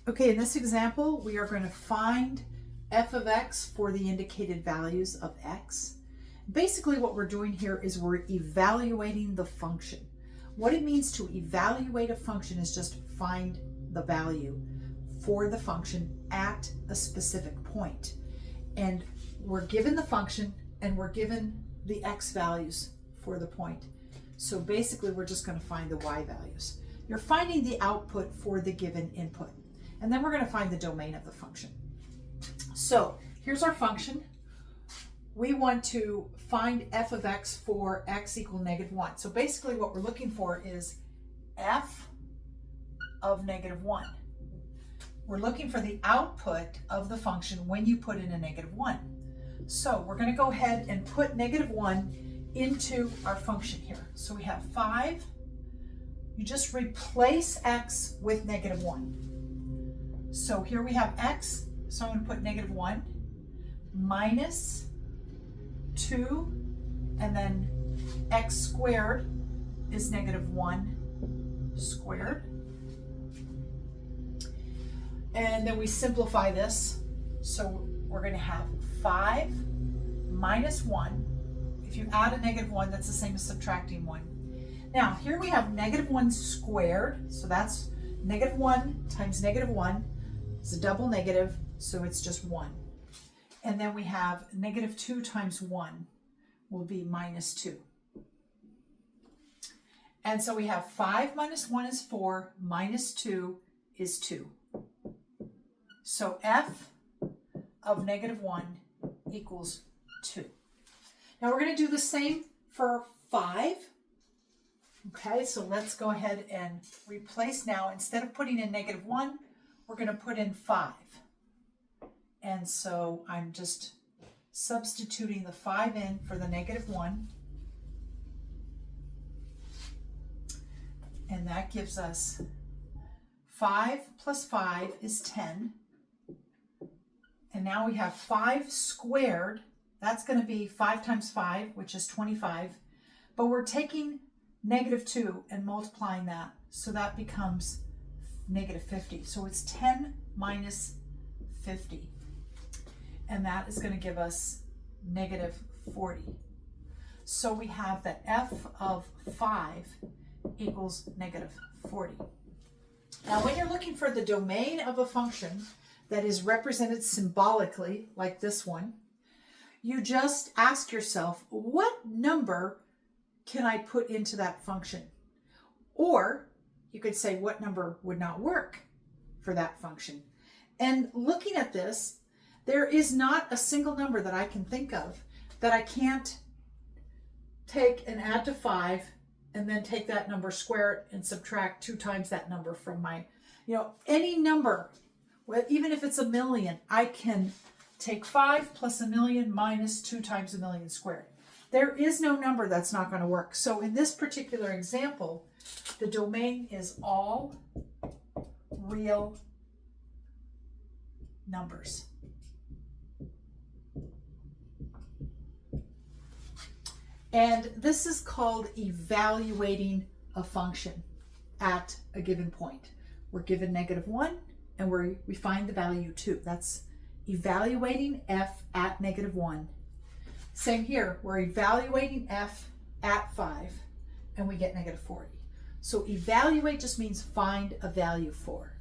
Okay, in this example, we are going to find f of x for the indicated values of x. Basically, what we're doing here is we're evaluating the function. What it means to evaluate a function is just find the value for the function at a specific point. And we're given the function and we're given the x values for the point. So basically, we're just going to find the y values. You're finding the output for the given input. And then we're going to find the domain of the function. So here's our function. We want to find f of x for x equal -1. So basically what we're looking for is f of -1. We're looking for the output of the function when you put in a -1. So we're going to go ahead and put -1 into our function here. So we have 5. You just replace x with -1. So here we have x, so I'm going to put -1 minus 2, and then x squared is -1 squared. And then we simplify this, so we're going to have 5 minus 1. If you add a -1, that's the same as subtracting 1. Now here we have -1 squared, so that's -1 times -1. It's a double negative, so it's just 1. And then we have -2 times 1 will be -2. And so we have 5 minus 1 is 4, minus 2 is 2. So f of -1 equals 2. Now we're going to do the same for 5. Okay, so let's go ahead and replace now. Instead of putting in -1, we're going to put in 5. And so I'm just substituting the 5 in for the -1. And that gives us 5 plus 5 is 10. And now we have 5 squared. That's going to be 5 times 5, which is 25. But we're taking -2 and multiplying that. So that becomes -50. So it's 10 minus 50. And that is going to give us -40. So we have that f of 5 equals -40. Now when you're looking for the domain of a function that is represented symbolically, like this one, you just ask yourself, what number can I put into that function? Or you could say, what number would not work for that function? And looking at this, there is not a single number that I can think of that I can't take and add to 5 and then take that number, square it, and subtract 2 times that number from my, any number, even if it's 1,000,000, I can take 5 plus 1,000,000 minus 2 times 1,000,000 squared. There is no number that's not going to work. So in this particular example, the domain is all real numbers. And this is called evaluating a function at a given point. We're given -1 and we find the value 2. That's evaluating f at -1. Same here, we're evaluating f at 5 and we get -40. So evaluate just means find a value for.